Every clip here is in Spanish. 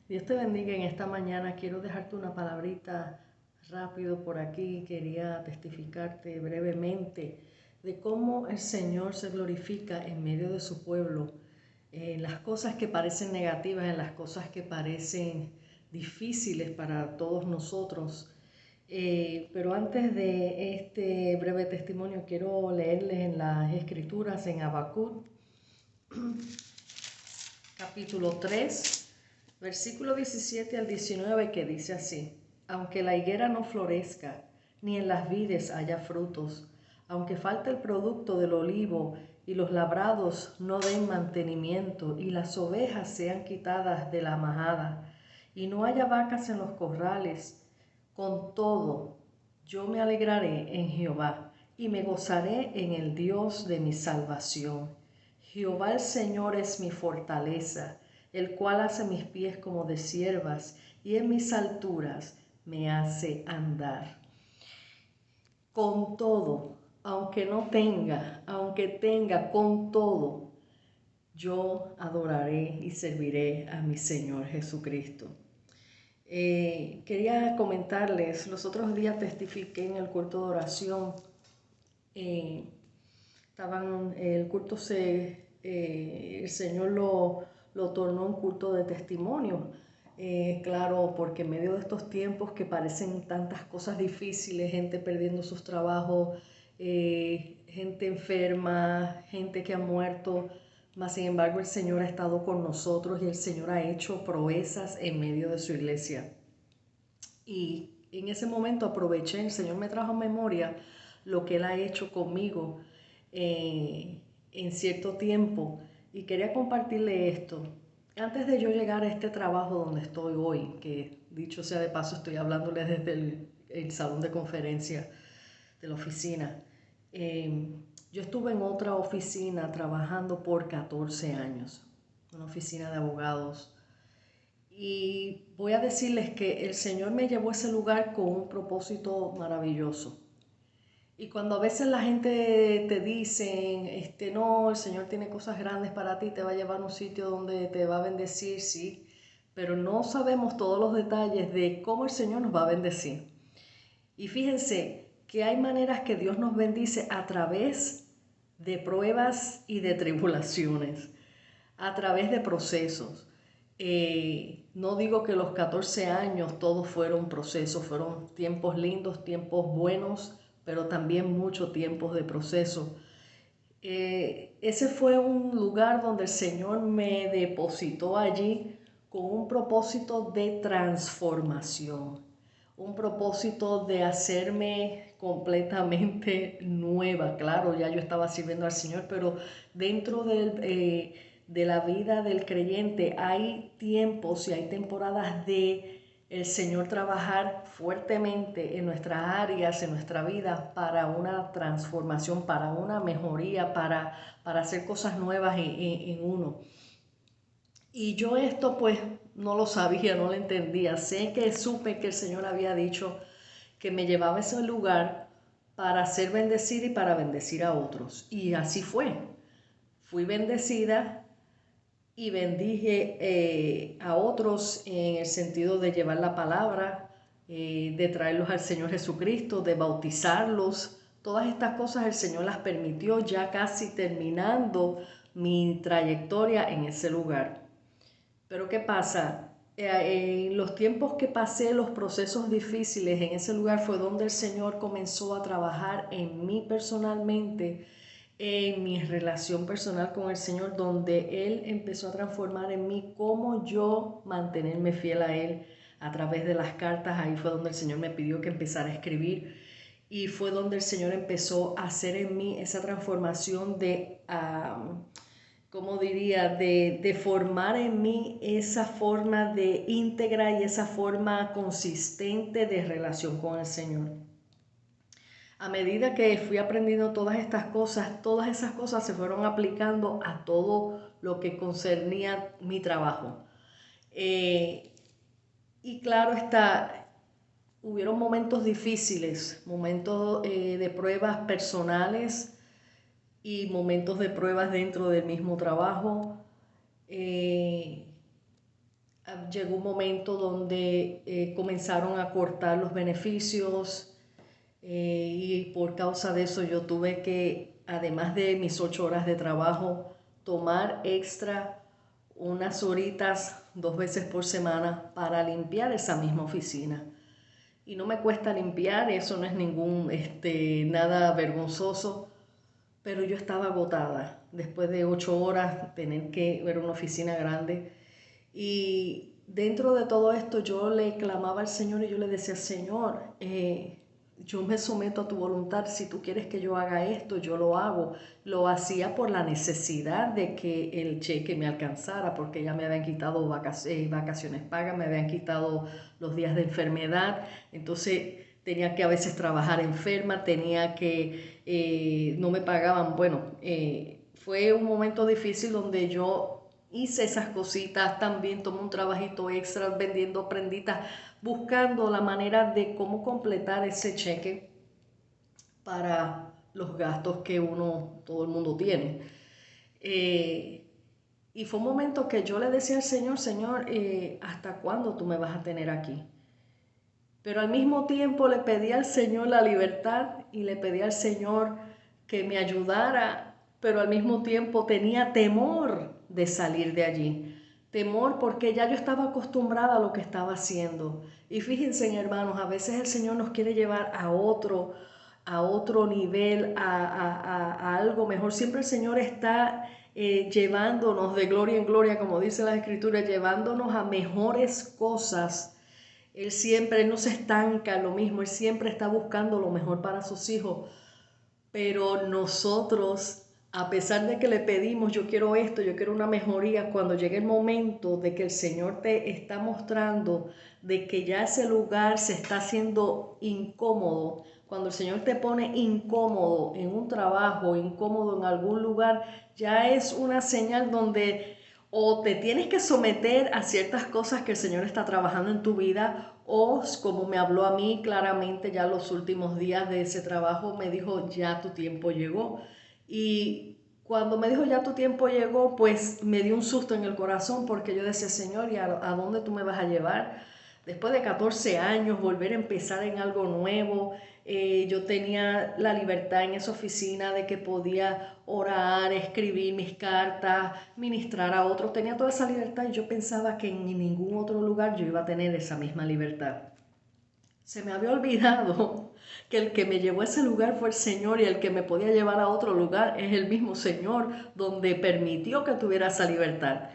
Dios te bendiga en esta mañana. Quiero dejarte una palabrita rápido por aquí. Quería testificarte brevemente de cómo el Señor se glorifica en medio de su pueblo, en las cosas que parecen negativas, en las cosas que parecen difíciles para todos nosotros. Pero antes de este breve testimonio, quiero leerles en las Escrituras, en Habacuc, capítulo 3, versículo 17 al 19, que dice así: aunque la higuera no florezca, ni en las vides haya frutos, aunque falte el producto del olivo y los labrados no den mantenimiento y las ovejas sean quitadas de la majada y no haya vacas en los corrales, con todo yo me alegraré en Jehová y me gozaré en el Dios de mi salvación. Jehová el Señor es mi fortaleza, el cual hace mis pies como de ciervas y en mis alturas me hace andar. Con todo, aunque tenga con todo, yo adoraré y serviré a mi Señor Jesucristo. Quería comentarles, los otros días testifiqué en el culto de oración. El culto el Señor lo tornó un culto de testimonio. Claro, porque en medio de estos tiempos que parecen tantas cosas difíciles, gente perdiendo sus trabajos, gente enferma, gente que ha muerto, mas sin embargo el Señor ha estado con nosotros y el Señor ha hecho proezas en medio de su iglesia. Y en ese momento aproveché, el Señor me trajo a memoria lo que Él ha hecho conmigo en cierto tiempo, y quería compartirle esto. Antes de yo llegar a este trabajo donde estoy hoy, que dicho sea de paso estoy hablándoles desde el salón de conferencia de la oficina, yo estuve en otra oficina trabajando por 14 años, una oficina de abogados. Y voy a decirles que el Señor me llevó a ese lugar con un propósito maravilloso. Y cuando a veces la gente te dice, no, el Señor tiene cosas grandes para ti, te va a llevar a un sitio donde te va a bendecir, sí, pero no sabemos todos los detalles de cómo el Señor nos va a bendecir. Y fíjense que hay maneras que Dios nos bendice a través de pruebas y de tribulaciones, a través de procesos. No digo que los 14 años todos fueron procesos, fueron tiempos lindos, tiempos buenos, pero también muchos tiempos de proceso. Ese fue un lugar donde el Señor me depositó allí con un propósito de transformación, un propósito de hacerme completamente nueva. Claro, ya yo estaba sirviendo al Señor, pero dentro de la vida del creyente hay tiempos y hay temporadas de el Señor trabajar fuertemente en nuestras áreas, en nuestra vida, para una transformación, para una mejoría, para hacer cosas nuevas en uno. Y yo esto pues no lo sabía, no lo entendía. Supe que el Señor había dicho que me llevaba a ese lugar para ser bendecida y para bendecir a otros. Y así fue. Fui bendecida y bendije a otros en el sentido de llevar la palabra, de traerlos al Señor Jesucristo, de bautizarlos. Todas estas cosas el Señor las permitió ya casi terminando mi trayectoria en ese lugar. Pero ¿qué pasa? En los tiempos que pasé, los procesos difíciles en ese lugar, fue donde el Señor comenzó a trabajar en mí personalmente, en mi relación personal con el Señor, donde Él empezó a transformar en mí cómo yo mantenerme fiel a Él a través de las cartas. Ahí fue donde el Señor me pidió que empezara a escribir, y fue donde el Señor empezó a hacer en mí esa transformación de como diría, de formar en mí esa forma de íntegra y esa forma consistente de relación con el Señor. A medida que fui aprendiendo todas esas cosas se fueron aplicando a todo lo que concernía mi trabajo. Y claro está, hubieron momentos difíciles, momentos de pruebas personales y momentos de pruebas dentro del mismo trabajo. llegó un momento donde comenzaron a cortar los beneficios y por causa de eso yo tuve que, además de mis 8 horas de trabajo, tomar extra unas horitas 2 veces por semana para limpiar esa misma oficina. Y no me cuesta limpiar, eso no es nada vergonzoso, pero yo estaba agotada después de 8 horas tener que ver una oficina grande. Y dentro de todo esto yo le clamaba al Señor y yo le decía, Señor, yo me someto a tu voluntad, si tú quieres que yo haga esto, yo lo hago. Lo hacía por la necesidad de que el cheque me alcanzara, porque ya me habían quitado vacaciones pagas, me habían quitado los días de enfermedad, entonces tenía que a veces trabajar enferma, no me pagaban, fue un momento difícil donde yo hice esas cositas, también tomé un trabajito extra vendiendo prenditas, buscando la manera de cómo completar ese cheque para los gastos que todo el mundo tiene. Y fue un momento que yo le decía al Señor, Señor, ¿hasta cuándo tú me vas a tener aquí? Pero al mismo tiempo le pedí al Señor la libertad y le pedí al Señor que me ayudara, pero al mismo tiempo tenía temor de salir de allí. Temor porque ya yo estaba acostumbrada a lo que estaba haciendo. Y fíjense, hermanos, a veces el Señor nos quiere llevar a otro nivel, a algo mejor. Siempre el Señor está llevándonos de gloria en gloria, como dice la Escritura, llevándonos a mejores cosas. Él no se estanca en lo mismo, Él siempre está buscando lo mejor para sus hijos. Pero nosotros, a pesar de que le pedimos, yo quiero esto, yo quiero una mejoría, cuando llegue el momento de que el Señor te está mostrando de que ya ese lugar se está haciendo incómodo, cuando el Señor te pone incómodo en un trabajo, incómodo en algún lugar, ya es una señal donde o te tienes que someter a ciertas cosas que el Señor está trabajando en tu vida, o como me habló a mí claramente ya los últimos días de ese trabajo, me dijo, ya tu tiempo llegó. Y cuando me dijo, ya tu tiempo llegó, pues me dio un susto en el corazón porque yo decía, Señor, ¿y a dónde tú me vas a llevar? Después de 14 años, volver a empezar en algo nuevo. Yo tenía la libertad en esa oficina de que podía orar, escribir mis cartas, ministrar a otros. Tenía toda esa libertad y yo pensaba que en ningún otro lugar yo iba a tener esa misma libertad. Se me había olvidado que el que me llevó a ese lugar fue el Señor y el que me podía llevar a otro lugar es el mismo Señor donde permitió que tuviera esa libertad.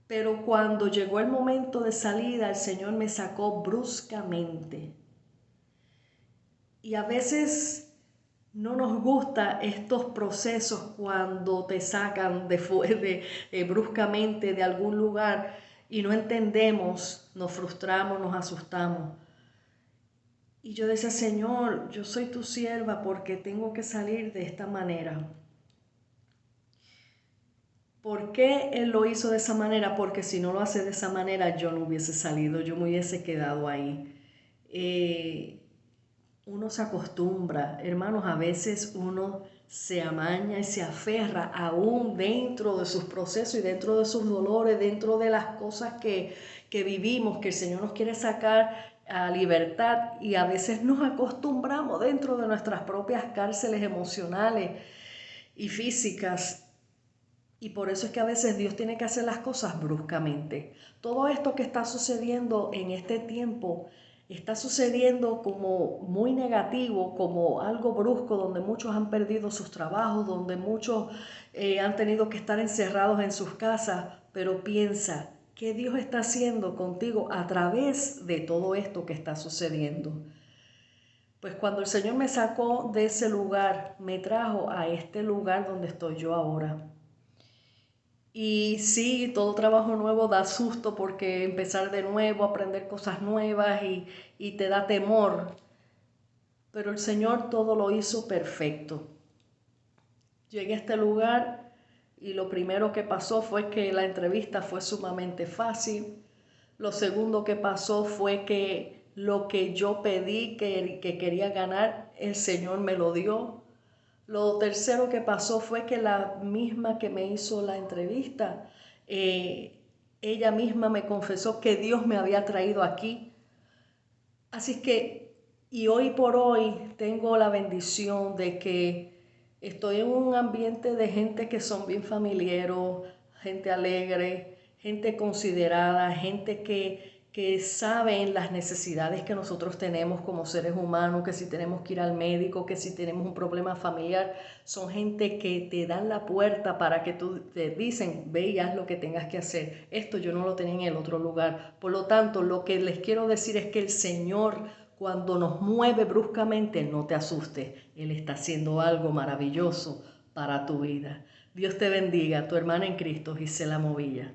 Pero cuando llegó el momento de salida, el Señor me sacó bruscamente. Y a veces no nos gustan estos procesos cuando te sacan bruscamente de algún lugar y no entendemos, nos frustramos, nos asustamos. Y yo decía, Señor, yo soy tu sierva porque tengo que salir de esta manera. ¿Por qué Él lo hizo de esa manera? Porque si no lo hace de esa manera, yo no hubiese salido, yo me hubiese quedado ahí. Uno se acostumbra, hermanos, a veces uno se amaña y se aferra aún dentro de sus procesos y dentro de sus dolores, dentro de las cosas que vivimos, que el Señor nos quiere sacar a libertad, y a veces nos acostumbramos dentro de nuestras propias cárceles emocionales y físicas. Y por eso es que a veces Dios tiene que hacer las cosas bruscamente. Todo esto que está sucediendo en este tiempo está sucediendo como muy negativo, como algo brusco, donde muchos han perdido sus trabajos, donde muchos han tenido que estar encerrados en sus casas. Pero piensa, ¿qué Dios está haciendo contigo a través de todo esto que está sucediendo? Pues cuando el Señor me sacó de ese lugar, me trajo a este lugar donde estoy yo ahora. Y sí, todo trabajo nuevo da susto porque empezar de nuevo, aprender cosas nuevas y te da temor. Pero el Señor todo lo hizo perfecto. Llegué a este lugar y lo primero que pasó fue que la entrevista fue sumamente fácil. Lo segundo que pasó fue que lo que yo pedí que quería ganar, el Señor me lo dio. Lo tercero que pasó fue que la misma que me hizo la entrevista Ella misma me confesó que Dios me había traído aquí. Así que, y hoy por hoy tengo la bendición de que estoy en un ambiente de gente que son bien familiares, gente alegre, gente considerada, gente que saben las necesidades que nosotros tenemos como seres humanos, que si tenemos que ir al médico, que si tenemos un problema familiar, son gente que te dan la puerta para que tú te dicen, ve y haz lo que tengas que hacer. Esto yo no lo tenía en el otro lugar. Por lo tanto, lo que les quiero decir es que el Señor, cuando nos mueve bruscamente, no te asustes. Él está haciendo algo maravilloso para tu vida. Dios te bendiga, tu hermana en Cristo, Gisela Movilla.